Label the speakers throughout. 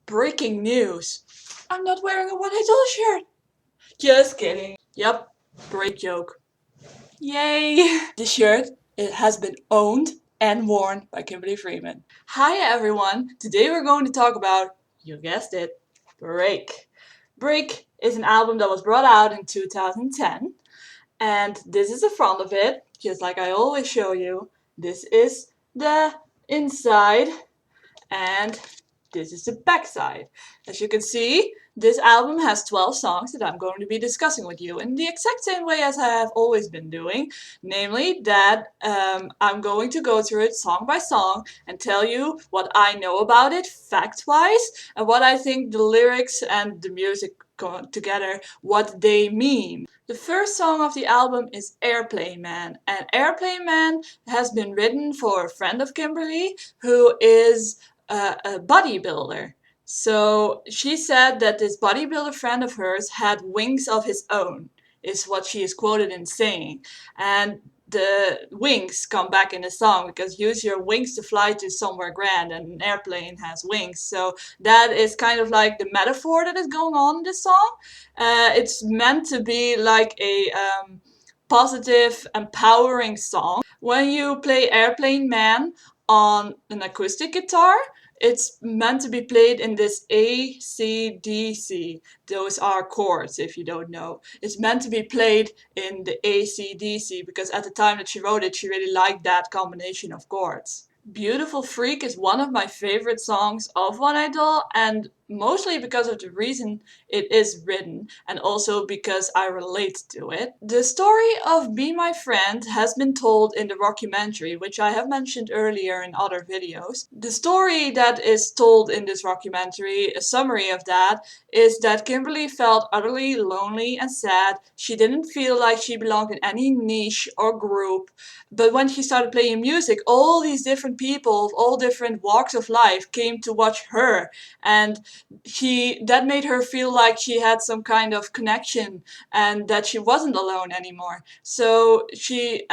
Speaker 1: Breaking news. I'm not wearing a Untitled shirt. Just kidding. Yep, break joke. Yay! This shirt, it has been owned and worn by Kimberly Freeman. Hi everyone. Today we're going to talk about, you guessed it, Break. Break is an album that was brought out in 2010. And this is the front of it, just like I always show you. This is the inside. And this is the back side. As you can see, this album has 12 songs that I'm going to be discussing with you in the exact same way as I have always been doing. Namely that I'm going to go through it song by song and tell you what I know about it fact-wise and what I think the lyrics and the music together, what they mean. The first song of the album is Airplane Man, and Airplane Man has been written for a friend of Kimberly who is a bodybuilder. So she said that this bodybuilder friend of hers had wings of his own, is what she is quoted in saying. And the wings come back in the song because use your wings to fly to somewhere grand, and an airplane has wings. So that is kind of like the metaphor that is going on in this song. It's meant to be like a positive, empowering song. When you play Airplane Man on an acoustic guitar, it's meant to be played in this A, C, D, C. Those are chords, if you don't know. It's meant to be played in the A, C, D, C because at the time that she wrote it, she really liked that combination of chords. Beautiful Freak is one of my favorite songs of One Idol, and mostly because of the reason it is written and also because I relate to it. The story of Be My Friend has been told in the rockumentary, which I have mentioned earlier in other videos. The story that is told in this rockumentary, a summary of that, is that Kimberly felt utterly lonely and sad. She didn't feel like she belonged in any niche or group. But when she started playing music, all these different people of all different walks of life came to watch her, and that made her feel like she had some kind of connection and that she wasn't alone anymore. So she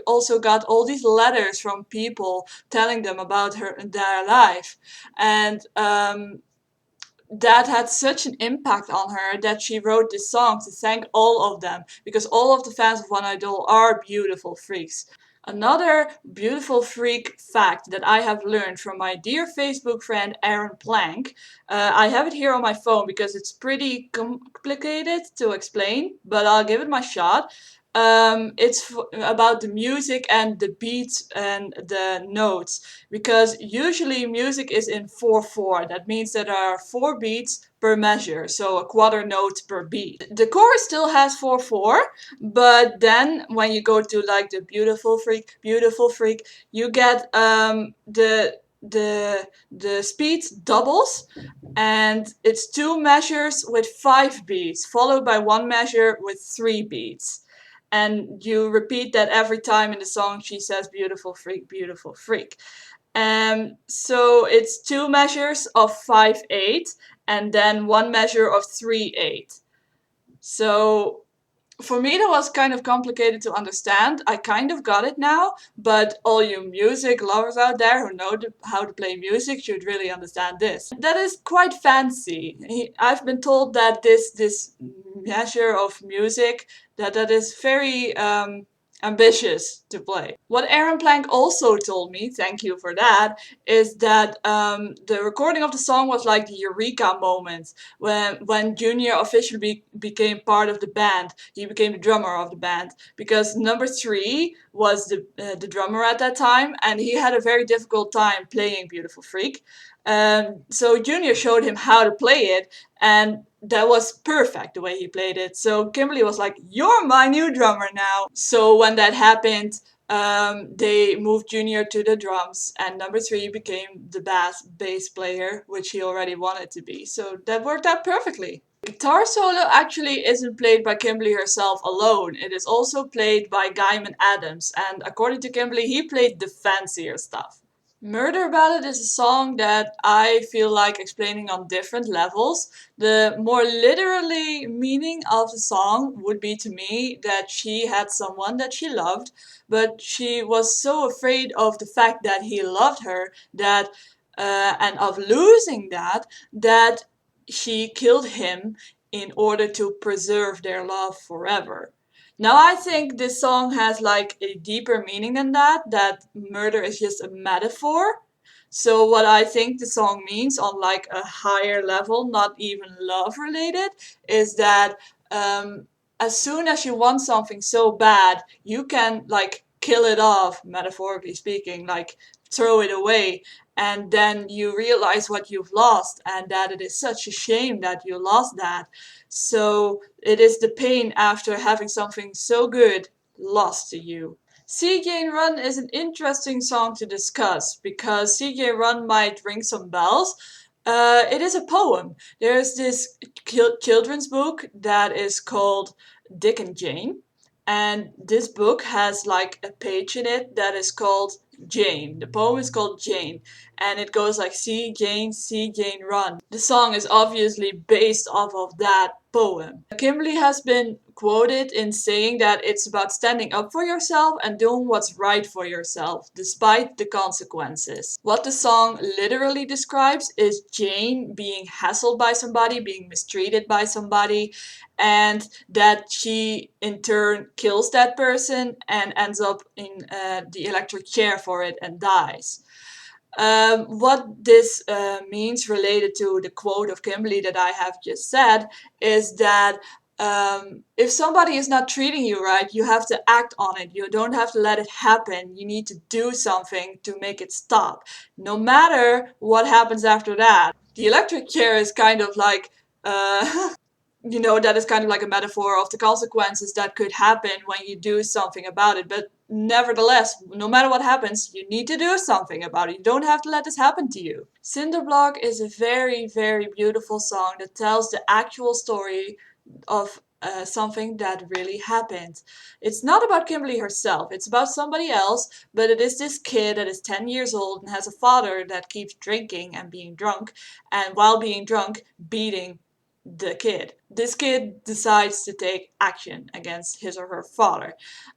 Speaker 1: also got all these letters from people telling them about their life, and that had such an impact on her that she wrote this song to thank all of them, because all of the fans of One Idol are beautiful freaks. Another beautiful freak fact that I have learned from my dear Facebook friend Aaron Plank, I have it here on my phone because it's pretty complicated to explain, but I'll give it my shot. It's about the music and the beats and the notes, because usually music is in 4/4. That means that there are 4 beats per measure, so a quarter note per beat. The chorus still has 4/4, but then when you go to like the beautiful freak, you get the speed doubles, and it's 2 measures with 5 beats followed by 1 measure with 3 beats, and you repeat that every time in the song she says beautiful freak, beautiful freak. So it's 2 measures of 5/8 and then 1 measure of 3/8. So for me that was kind of complicated to understand. I kind of got it now, but all you music lovers out there who know how to play music should really understand this. That is quite fancy. I've been told that this measure of music, that is very ambitious to play. What Aaron Plank also told me, thank you for that, is that the recording of the song was like the eureka moment when Junior officially became part of the band. He became the drummer of the band because number 3 was the drummer at that time, and he had a very difficult time playing Beautiful Freak. So Junior showed him how to play it, and that was perfect the way he played it. So Kimberly was like, "You're my new drummer now." So when that happened, they moved Junior to the drums, and number 3 became the bass player, which he already wanted to be. So that worked out perfectly. Guitar solo actually isn't played by Kimberly herself alone. It is also played by Guyman Adams, and according to Kimberly, he played the fancier stuff. Murder Ballad is a song that I feel like explaining on different levels. The more literally meaning of the song would be to me that she had someone that she loved, but she was so afraid of the fact that he loved her that and of losing that she killed him in order to preserve their love forever. Now I think this song has like a deeper meaning than that murder is just a metaphor. So what I think the song means on like a higher level, not even love related, is that um, as soon as you want something so bad, you can like kill it off, metaphorically speaking, like throw it away, and then you realize what you've lost and that it is such a shame that you lost that. So it is the pain after having something so good lost to you. CJ Run is an interesting song to discuss because CJ Run might ring some bells. It is a poem. There's this children's book that is called Dick and Jane, and this book has like a page in it that is called Jane. The poem is called Jane, and it goes like see Jane run. The song is obviously based off of that poem. Kimberly has been quoted in saying that it's about standing up for yourself and doing what's right for yourself, despite the consequences. What the song literally describes is Jane being hassled by somebody, being mistreated by somebody, and that she in turn kills that person and ends up in the electric chair for it and dies. What this means related to the quote of Kimberly that I have just said is that if somebody is not treating you right, you have to act on it. You don't have to let it happen. You need to do something to make it stop, no matter what happens after that. The electric chair is kind of like that is kind of like a metaphor of the consequences that could happen when you do something about it. But nevertheless, no matter what happens, you need to do something about it. You don't have to let this happen to you. Cinderblock is a very, very beautiful song that tells the actual story of something that really happened. It's not about Kimberly herself, it's about somebody else, but it is this kid that is 10 years old and has a father that keeps drinking and being drunk, and while being drunk, beating the kid. This kid decides to take action against his or her father.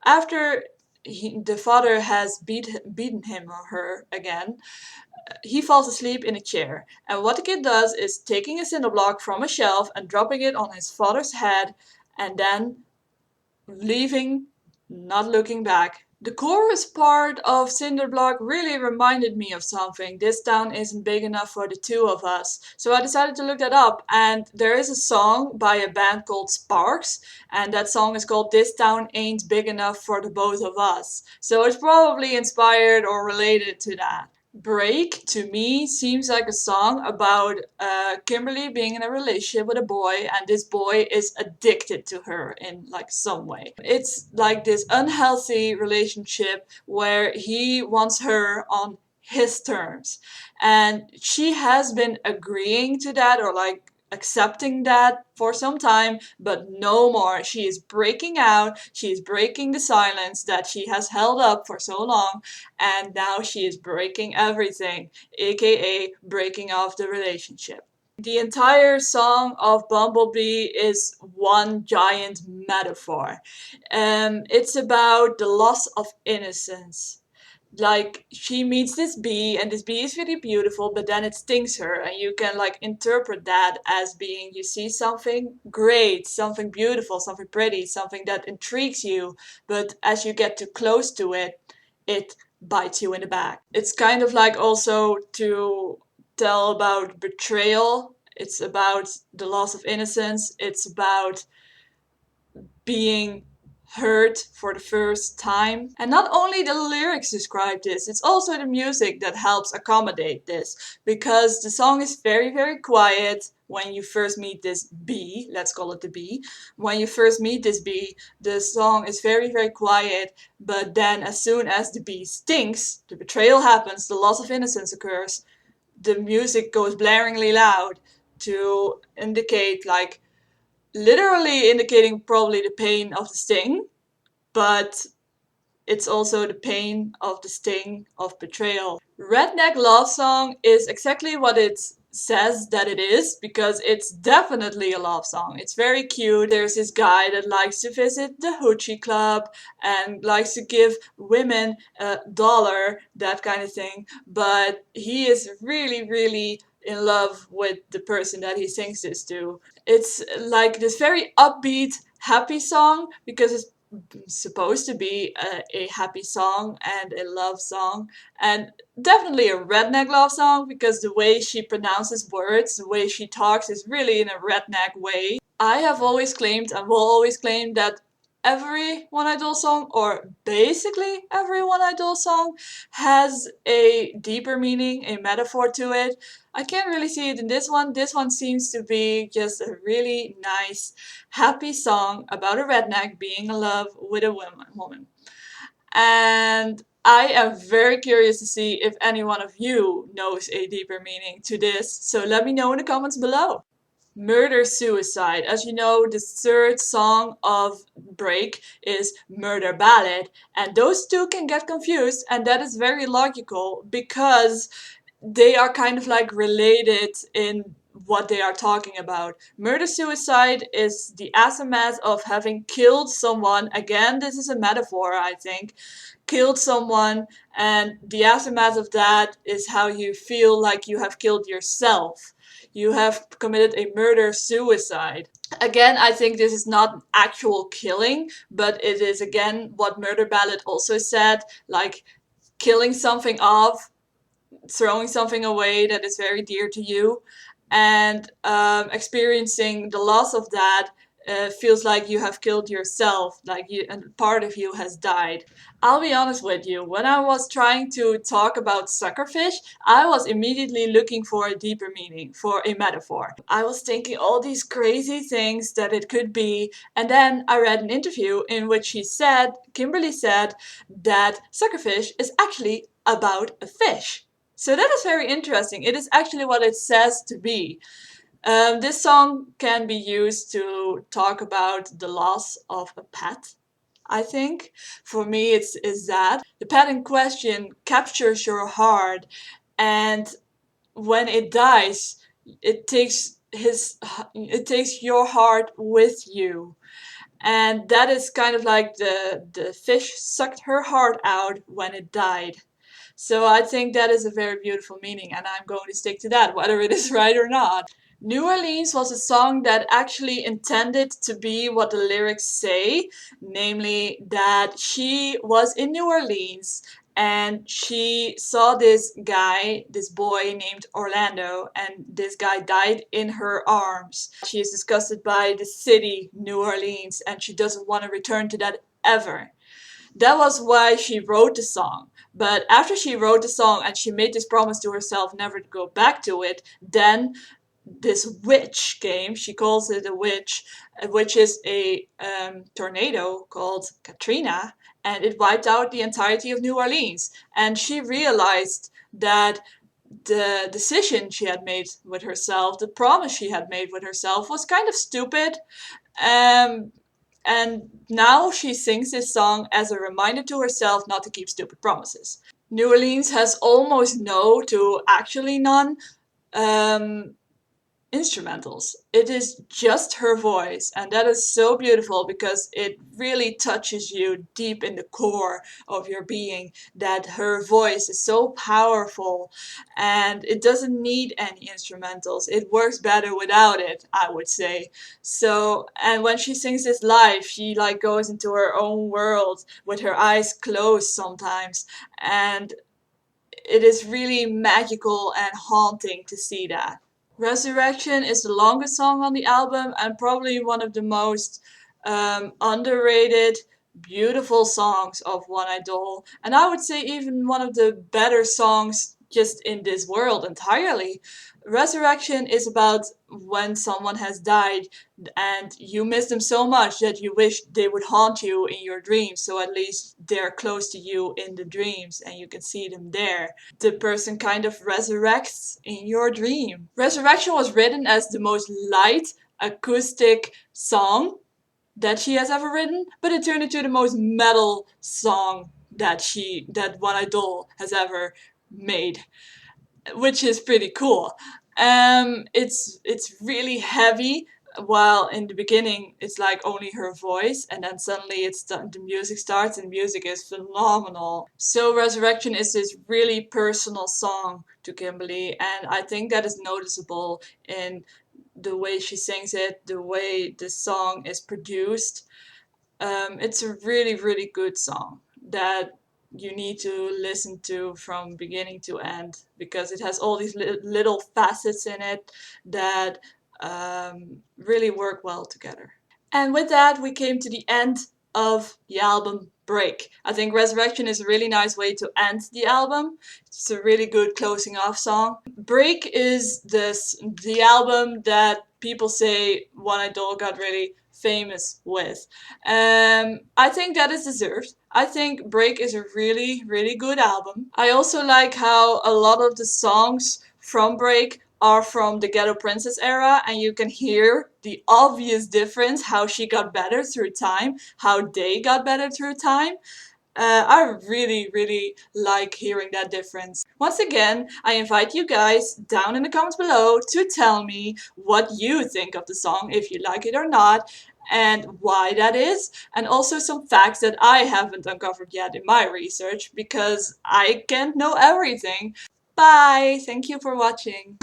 Speaker 1: After the father has beaten him or her again, he falls asleep in a chair. And what the kid does is taking a cinder block from a shelf and dropping it on his father's head, and then leaving, not looking back. The chorus part of Cinderblock really reminded me of something. This town isn't big enough for the two of us. So I decided to look that up, and there is a song by a band called Sparks, and that song is called This Town Ain't Big Enough for the Both of Us. So it's probably inspired or related to that. Break to me seems like a song about Kimberly being in a relationship with a boy, and this boy is addicted to her in like some way. It's like this unhealthy relationship where he wants her on his terms, and she has been agreeing to that or like accepting that for some time, but no more. She is breaking out, she is breaking the silence that she has held up for so long, and now she is breaking everything, aka breaking off the relationship. The entire song of Bumble Bee is one giant metaphor. It's about the loss of innocence. Like, she meets this bee and this bee is really beautiful, but then it stings her, and you can like interpret that as being you see something great, something beautiful, something pretty, something that intrigues you, but as you get too close to it, it bites you in the back. It's kind of like also to tell about betrayal. It's about the loss of innocence. It's about being heard for the first time. And not only the lyrics describe this, it's also the music that helps accommodate this, because the song is very, very quiet when you first meet this bee. Let's call it the bee. When you first meet this bee, the song is very, very quiet, but then as soon as the bee stings, the betrayal happens, the loss of innocence occurs, the music goes blaringly loud to indicate like literally indicating probably the pain of the sting, but it's also the pain of the sting of betrayal. Redneck Love Song is exactly what it says that it is, because it's definitely a love song. It's very cute. There's this guy that likes to visit the hoochie club and likes to give women $1, that kind of thing. But he is really, really in love with the person that he sings this to. It's like this very upbeat, happy song, because it's supposed to be a happy song and a love song, and definitely a redneck love song, because the way she pronounces words, the way she talks, is really in a redneck way. I have always claimed and will always claim that every One Idol song, or basically every One Idol song, has a deeper meaning, a metaphor to it. I can't really see it in this one. This one seems to be just a really nice, happy song about a redneck being in love with a woman. And I am very curious to see if any one of you knows a deeper meaning to this, so let me know in the comments below. Murder Suicide. As you know, the third song of Break is Murder Ballad, and those two can get confused, and that is very logical because they are kind of like related in what they are talking about. Murder suicide is the aftermath of having killed someone. Again, this is a metaphor, I think. Killed someone, and the aftermath of that is how you feel like you have killed yourself. You have committed a murder suicide. Again, I think this is not actual killing, but it is again what Murder Ballad also said, like killing something off, throwing something away that is very dear to you, and experiencing the loss of that feels like you have killed yourself, like and part of you has died. I'll be honest with you, when I was trying to talk about suckerfish, I was immediately looking for a deeper meaning, for a metaphor. I was thinking all these crazy things that it could be, and then I read an interview in which Kimberly said, that suckerfish is actually about a fish. So that is very interesting. It is actually what it says to be. This song can be used to talk about the loss of a pet, I think. For me, is that. The pet in question captures your heart, and when it dies, it takes your heart with you. And that is kind of like the fish sucked her heart out when it died. So I think that is a very beautiful meaning, and I'm going to stick to that, whether it is right or not. New Orleans was a song that actually intended to be what the lyrics say, namely that she was in New Orleans and she saw this guy, this boy named Orlando, and this guy died in her arms. She is disgusted by the city, New Orleans, and she doesn't want to return to that ever. That was why she wrote the song. But after she wrote the song and she made this promise to herself never to go back to it, then this witch came. She calls it a witch, which is a tornado called Katrina, and it wiped out the entirety of New Orleans. And she realized that the decision she had made with herself, the promise she had made with herself, was kind of stupid. Um, and now she sings this song as a reminder to herself not to keep stupid promises. New Orleans has almost no to actually none um, instrumentals. It is just her voice, and that is so beautiful because it really touches you deep in the core of your being, that her voice is so powerful and it doesn't need any instrumentals. It works better without it, I would say. So, and when she sings this live, she like goes into her own world with her eyes closed sometimes, and it is really magical and haunting to see that. Resurrection is the longest song on the album and probably one of the most underrated, beautiful songs of One Idol. And I would say even one of the better songs just in this world entirely. Resurrection is about when someone has died and you miss them so much that you wish they would haunt you in your dreams, so at least they're close to you in the dreams and you can see them there. The person kind of resurrects in your dream. Resurrection was written as the most light acoustic song that she has ever written, but it turned into the most metal song that One Idol has ever made, which is pretty cool. It's really heavy. While in the beginning it's like only her voice, and then suddenly the music starts, and music is phenomenal. So Resurrection is this really personal song to Kimberly, and I think that is noticeable in the way she sings it, the way the song is produced. It's a really, really good song that you need to listen to from beginning to end, because it has all these little facets in it that really work well together. And with that, we came to the end of the album Break. I think Resurrection is a really nice way to end the album. It's a really good closing off song. Break is the album that people say One Idol got really famous with. I think that is deserved. I think Break is a really, really good album. I also like how a lot of the songs from Break are from the Ghetto Princess era, and you can hear the obvious difference, how she got better through time, how they got better through time. I really, really like hearing that difference. Once again, I invite you guys down in the comments below to tell me what you think of the song, if you like it or not, and why that is, and also some facts that I haven't uncovered yet in my research, because I can't know everything. Bye! Thank you for watching.